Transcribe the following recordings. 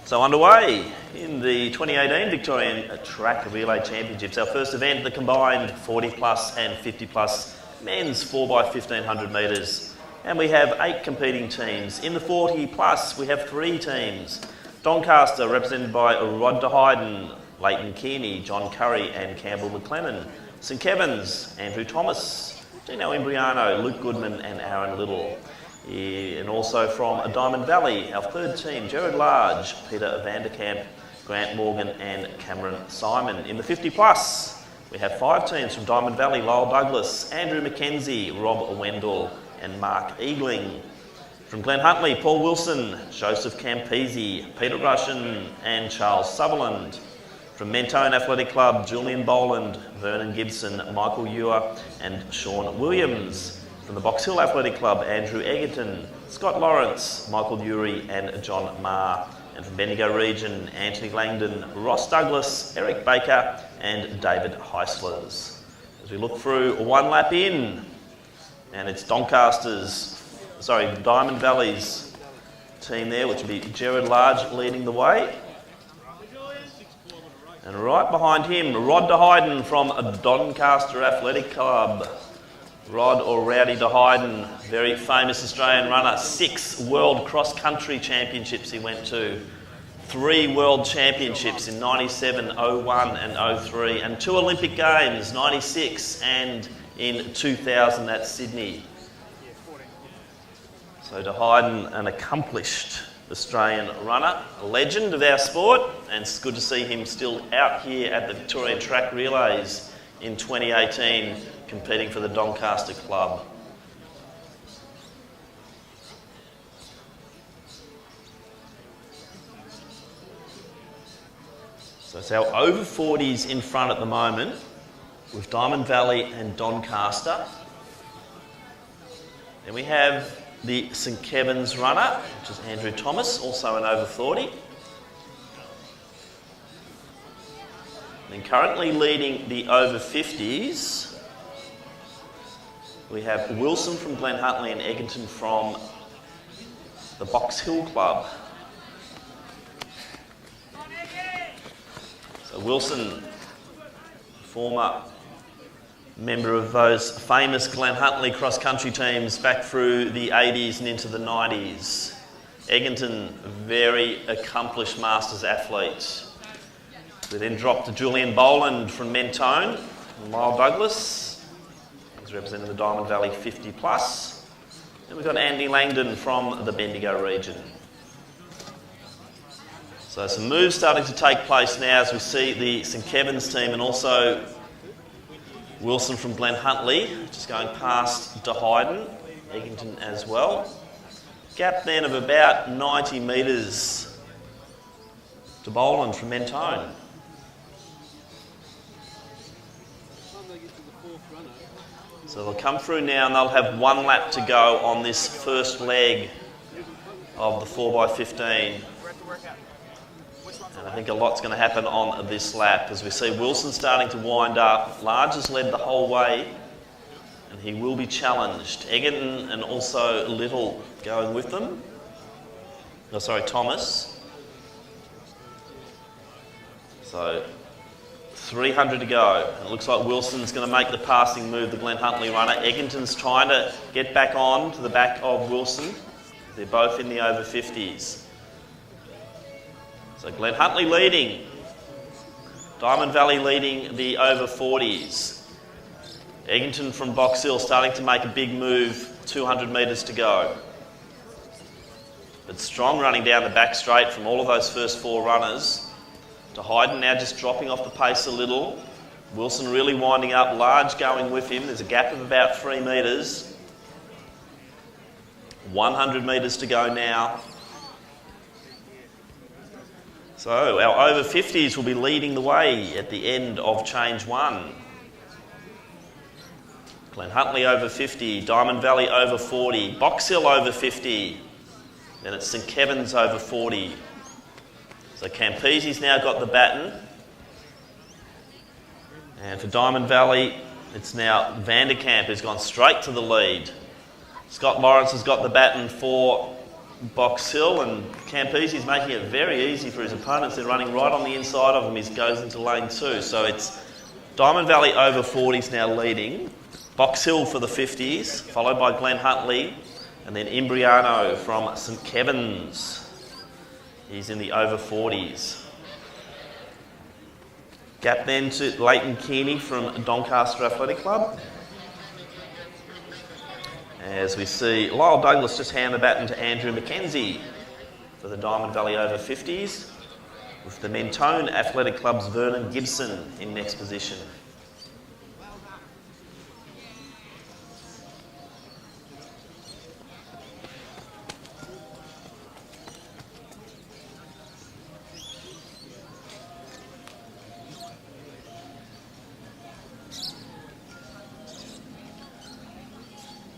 So underway in the 2018 Victorian Track Relay Championships. Our first event, the combined 40 plus and 50 plus men's 4x1500 metres. And we have 8 competing teams. In the 40 plus, we have 3 teams. Doncaster, represented by Rod de Hayden, Leighton Kearney, John Curry and Campbell McLennan. St Kevin's, Andrew Thomas, Gino Imbriano, Luke Goodman and Aaron Little. And also from Diamond Valley, our third team, Gerard Large, Peter Vanderkamp, Grant Morgan and Cameron Simon. In the 50 plus, we have 5 teams from Diamond Valley, Lyle Douglas, Andrew McKenzie, Rob Wendell and Mark Eagling. From Glen Huntly, Paul Wilson, Joseph Campese, Peter Russian and Charles Sutherland. From Mentone Athletic Club, Julian Boland, Vernon Gibson, Michael Ewer and Sean Williams. From the Box Hill Athletic Club, Andrew Egerton, Scott Lawrence, Michael Urie and John Marr. And from Bendigo Region, Anthony Langdon, Ross Douglas, Eric Baker and David Heislers. As we look through one lap in, and it's Diamond Valley's team there, which will be Gerard Large leading the way. And right behind him, Rod de Hayden from Doncaster Athletic Club. Rod or Rowdy de Hayden, very famous Australian runner. 6 World Cross Country Championships he went to. 3 World Championships in 97, 01 and 03. And 2 Olympic Games, 96 and in 2000 at Sydney. So de Hayden, an accomplished Australian runner, a legend of our sport, and it's good to see him still out here at the Victorian Track Relays in 2018, competing for the Doncaster club. So it's our over 40s in front at the moment, with Diamond Valley and Doncaster. Then we have the St Kevin's runner, which is Andrew Thomas, also an over 40. And currently leading the over 50s, we have Wilson from Glen Huntly and Egerton from the Box Hill Club. So Wilson, former member of those famous Glen Huntly cross-country teams back through the 80s and into the 90s. Egerton, very accomplished Masters athlete. We then drop to Julian Boland from Mentone, and Lyle Douglas, he's representing the Diamond Valley 50 plus. And we've got Andy Langdon from the Bendigo region. So some moves starting to take place now as we see the St Kevin's team and also Wilson from Glen Huntly, just going past de Hayden, Egerton as well. Gap then of about 90 metres to Boland from Mentone. So they'll come through now and they'll have 1 lap to go on this first leg of the 4x15. And I think a lot's going to happen on this lap as we see Wilson starting to wind up. Large has led the whole way and he will be challenged. Egerton and also Little going with them. Thomas. So 300 to go. It looks like Wilson's going to make the passing move, the Glen Huntly runner. Egerton's trying to get back on to the back of Wilson. They're both in the over 50s. So Glen Huntly leading. Diamond Valley leading the over 40s. Egerton from Box Hill starting to make a big move, 200 metres to go. But strong running down the back straight from all of those first 4 runners. De Hayden now just dropping off the pace a little. Wilson really winding up, Large going with him. There's a gap of about 3 metres. 100 metres to go now. So our over 50s will be leading the way at the end of change 1. Glen Huntly over 50, Diamond Valley over 40, Box Hill over 50, then it's St Kevin's over 40. So Campese's now got the baton. And for Diamond Valley, it's now Vanderkamp who's gone straight to the lead. Scott Lawrence has got the baton for Box Hill, and Campese's making it very easy for his opponents. They're running right on the inside of him. He goes into lane 2. So it's Diamond Valley over 40s now leading. Box Hill for the 50s, followed by Glen Huntley, and then Imbriano from St Kevin's. He's in the over 40s. Gap then to Leighton Kearney from Doncaster Athletic Club. As we see Lyle Douglas just hand the baton to Andrew McKenzie for the Diamond Valley over 50s, with the Mentone Athletic Club's Vernon Gibson in next position.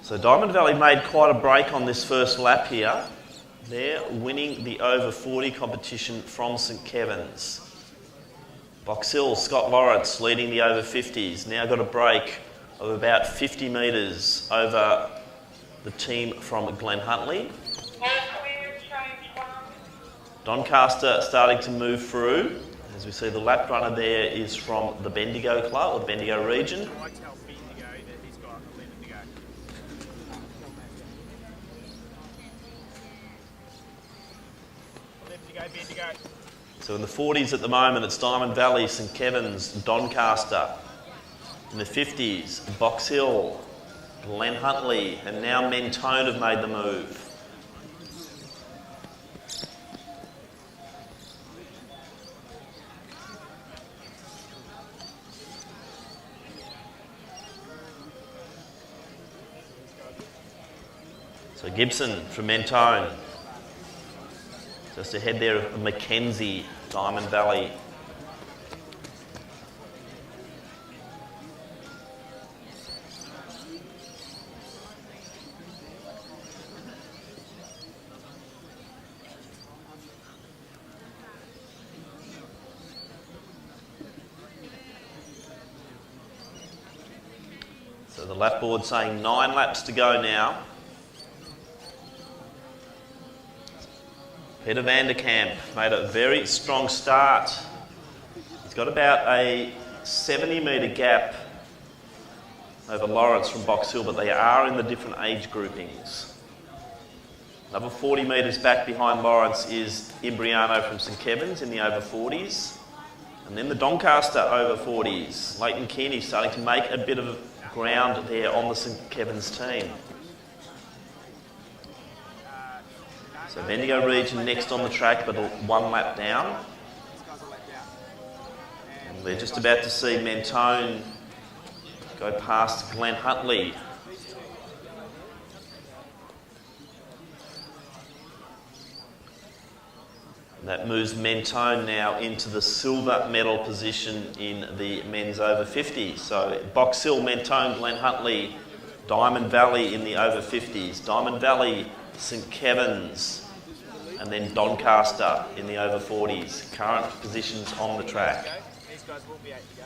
So Diamond Valley made quite a break on this first lap here. They're winning the over 40 competition from St Kevin's. Box Hill, Scott Lawrence leading the over 50s. Now got a break of about 50 metres over the team from Glen Huntley. Doncaster starting to move through. As we see, the lap runner there is from the Bendigo Club, or the Bendigo region. So in the 40s at the moment, it's Diamond Valley, St Kevin's, Doncaster. In the 50s, Box Hill, Glen Huntley, and now Mentone have made the move. So Gibson from Mentone. Just ahead there of Mackenzie, Diamond Valley. So the lap board saying 9 laps to go now. Peter van der Kamp made a very strong start. He's got about a 70 metre gap over Lawrence from Box Hill, but they are in the different age groupings. Another 40 metres back behind Lawrence is Imbriano from St Kevin's in the over 40s. And then the Doncaster over 40s. Leighton Kearney starting to make a bit of ground there on the St Kevin's team. So Bendigo region next on the track, but 1 lap down. And we're just about to see Mentone go past Glen Huntley. And that moves Mentone now into the silver medal position in the men's over 50. So Box Hill, Mentone, Glen Huntley, Diamond Valley in the over 50s. Diamond Valley, St Kevin's, and then Doncaster in the over 40s. Current positions on the track. These guys will be 8 to go.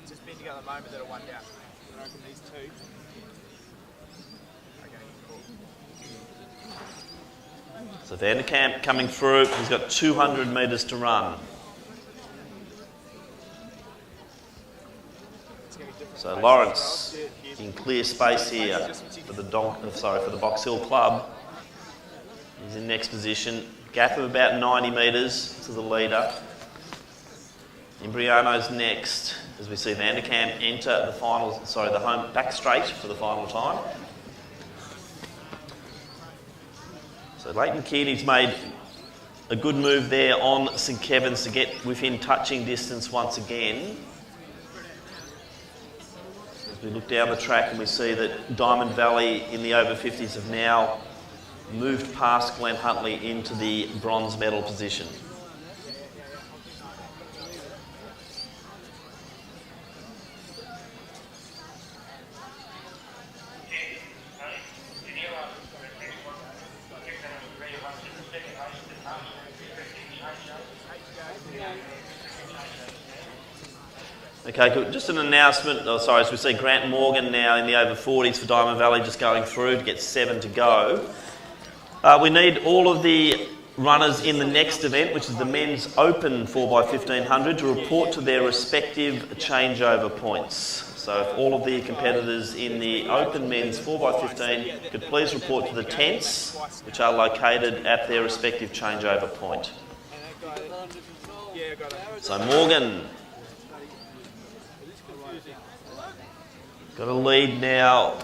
It's just Bendigo at the moment that are 1 down. I reckon these 2 are going to be cool. So Van der Kamp coming through. He's got 200 metres to run. So Lawrence in clear space here for the Box Hill Club. He's in next position. Gap of about 90 metres to the leader. Imbriano's next as we see Van der Kamp enter the final, the home back straight for the final time. So Leighton Kearney's made a good move there on St Kevin's to get within touching distance once again. We look down the track and we see that Diamond Valley in the over 50s have now moved past Glen Huntley into the bronze medal position. Okay, good. Just an announcement. Oh, sorry, as we see Grant Morgan now in the over 40s for Diamond Valley, just going through to get 7 to go. We need all of the runners in the next event, which is the men's open 4x1500, to report to their respective changeover points. So if all of the competitors in the open men's 4x15 could please report to the tents, which are located at their respective changeover point. So Morgan got a lead now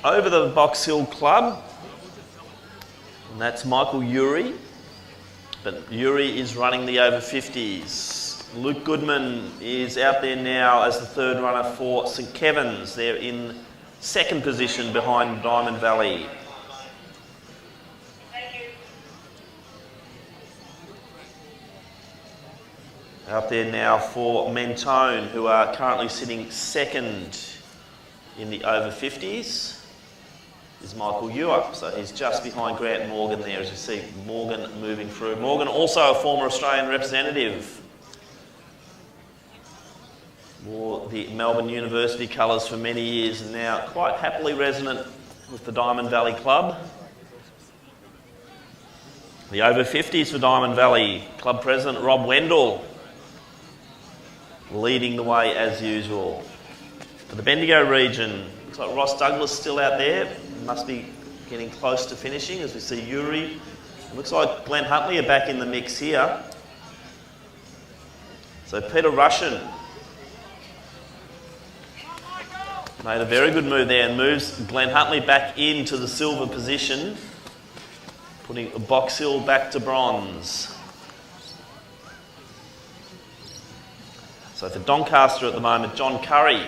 over the Box Hill Club, and that's Michael Urey, but Urey is running the over 50s. Luke Goodman is out there now as the third runner for St Kevin's. They're in second position behind Diamond Valley. Out there now for Mentone, who are currently sitting second in the over 50s, is Michael Ewer. So he's just behind Grant Morgan there, as you see Morgan moving through. Morgan, also a former Australian representative. Wore the Melbourne University colours for many years and now quite happily resident with the Diamond Valley Club. The over 50s for Diamond Valley, Club President Rob Wendell leading the way as usual. For the Bendigo region, looks like Ross Douglas still out there, must be getting close to finishing as we see Urey. It looks like Glenn Huntley are back in the mix here. So Peter Russian made a very good move there and moves Glenn Huntley back into the silver position, putting Box Hill back to bronze. So for Doncaster at the moment, John Curry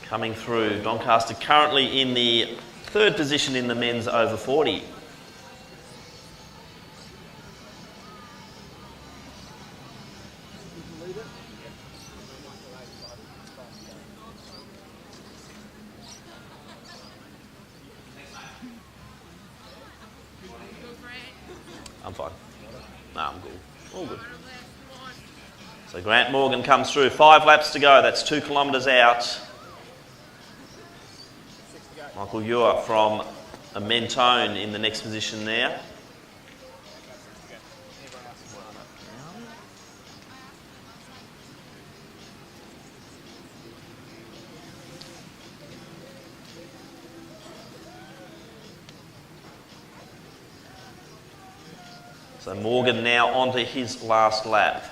coming through. Doncaster currently in the third position in the men's over 40. I'm fine. No, I'm good. All good. So Grant Morgan comes through. 5 laps to go. That's 2 kilometres out. Michael Ewer from Mentone in the next position there. So Morgan now onto his last lap.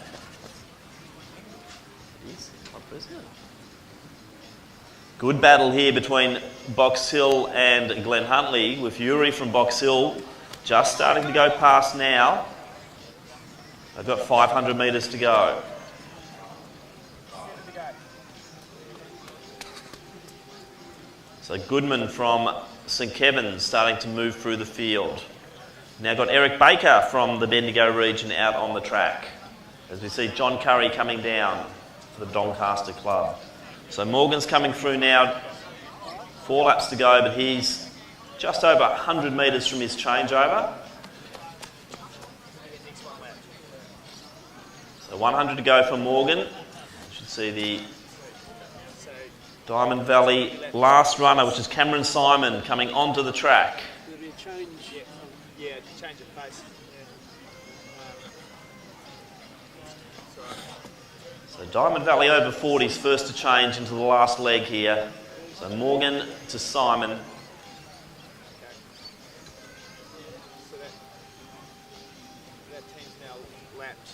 Good battle here between Box Hill and Glenn Huntley, with Urey from Box Hill just starting to go past now. They've got 500 metres to go. So Goodman from St Kevin's starting to move through the field. Now got Eric Baker from the Bendigo region out on the track, as we see John Curry coming down for the Doncaster Club. So Morgan's coming through now, 4 laps to go, but he's just over 100 metres from his changeover. So 100 to go for Morgan. You should see the Diamond Valley last runner, which is Cameron Simon, coming onto the track. There'll be a change. Yeah, change of pace. So Diamond Valley over 40s first to change into the last leg here. So Morgan to Simon. So that team's now lapped.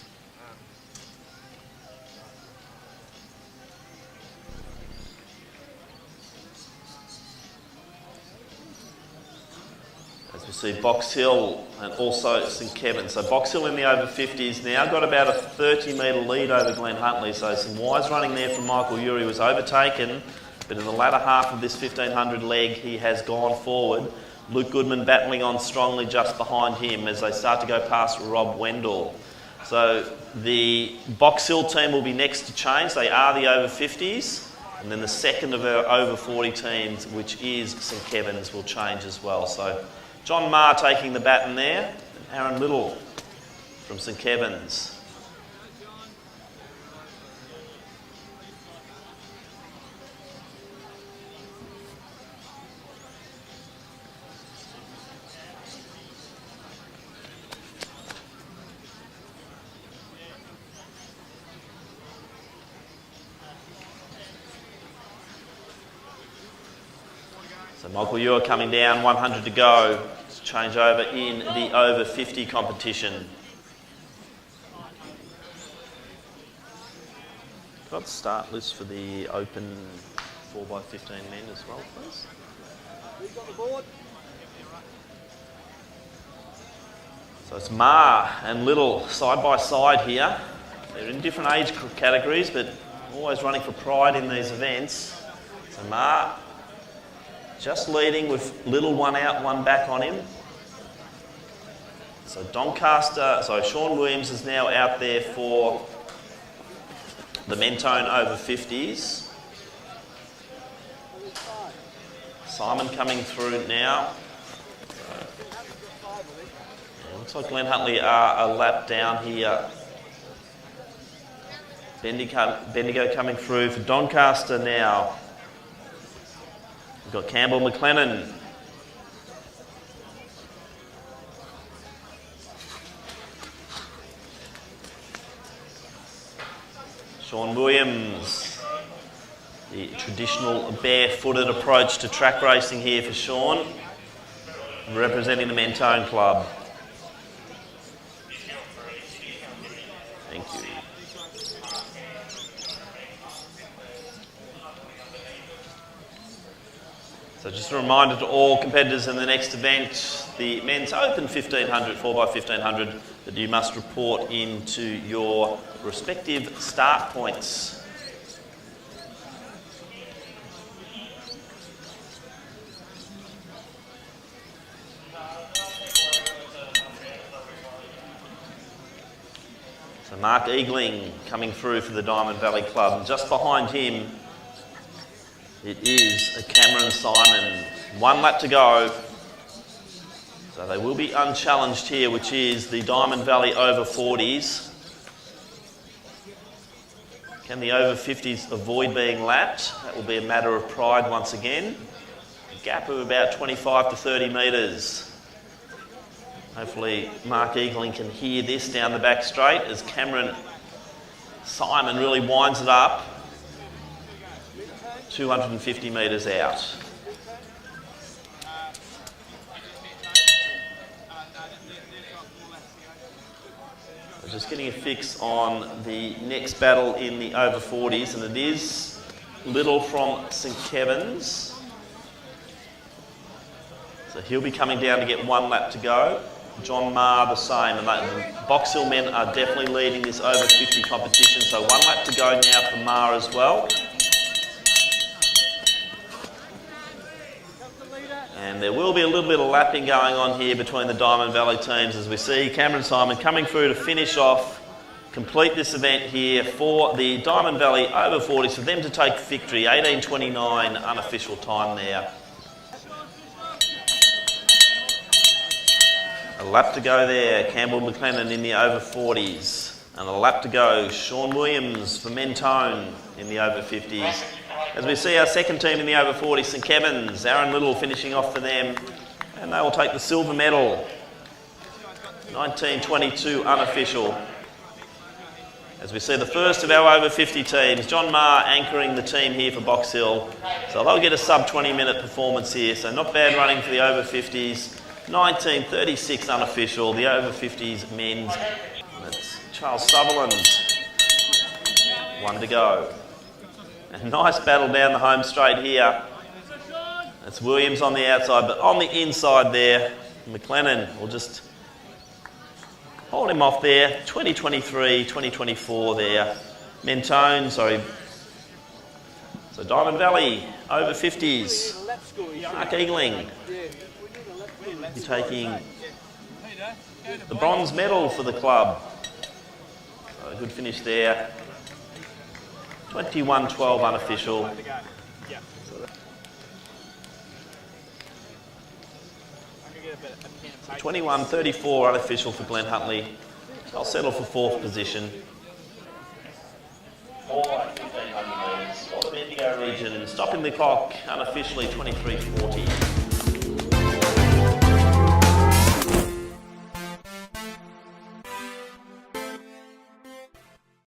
As we see Box Hill and also St Kevin's. So Box Hill in the over 50s now, got about a 30-metre lead over Glenn Huntley. So some wise running there from Michael Urey, was overtaken, but in the latter half of this 1500 leg he has gone forward. Luke Goodman battling on strongly just behind him as they start to go past Rob Wendell. So the Box Hill team will be next to change. They are the over 50s. And then the second of our over 40 teams, which is St Kevin's, will change as well. So John Marr taking the baton there, and Aaron Little from St Kevin's. So Michael Ewer coming down, 100 to go. Change over in the over 50 competition. Got start list for the open 4x15 men as well, please. Who's got the board? So it's Ma and Little side by side here. They're in different age categories, but always running for pride in these events. So Ma just leading with Little one out, one back on him. So Sean Williams is now out there for the Mentone over 50s. Simon coming through now. Looks like Glenn Huntley are a lap down here. Bendigo coming through for Doncaster now. We've got Campbell McLennan. Sean Williams. The traditional barefooted approach to track racing here for Sean, representing the Mentone Club. Thank you. So just a reminder to all competitors in the next event, the men's open 1500, 4x1500, that you must report into your respective start points. So Mark Eagling coming through for the Diamond Valley Club. And just behind him, it is a Cameron Simon. 1 lap to go. So they will be unchallenged here, which is the Diamond Valley over 40s. Can the over 50s avoid being lapped? That will be a matter of pride once again. A gap of about 25 to 30 metres. Hopefully Mark Eagling can hear this down the back straight as Cameron Simon really winds it up. 250 metres out. So just getting a fix on the next battle in the over 40s, and it is Little from St Kevin's. So he'll be coming down to get 1 lap to go. John Marr the same, and the Box Hill men are definitely leading this over 50 competition, so 1 lap to go now for Marr as well. And there will be a little bit of lapping going on here between the Diamond Valley teams as we see Cameron Simon coming through to finish off, complete this event here for the Diamond Valley over 40s, for them to take victory. 18:29 unofficial time there. A lap to go there, Campbell McLennan in the over 40s. And a lap to go, Sean Williams for Mentone in the over 50s. As we see our second team in the over 40s, St Kevin's, Aaron Little finishing off for them. And they will take the silver medal. 1922 unofficial. As we see the first of our over 50 teams, John Marr anchoring the team here for Box Hill. So they'll get a sub 20 minute performance here. So not bad running for the over 50s. 1936 unofficial, the over 50s men's. That's Charles Sutherland. 1 to go. A nice battle down the home straight here. That's Williams on the outside, but on the inside there, McLennan will just hold him off there. 2023, 2024 there. Mentone, sorry. So Diamond Valley, over 50s. Mark Eagling. You're taking the bronze medal for the club. So a good finish there. 21-12 unofficial. 21-34 unofficial for Glenn Huntley. I'll settle for 4th position. 4 by 1500 metres for the Bendigo region, stopping the clock unofficially 23:40.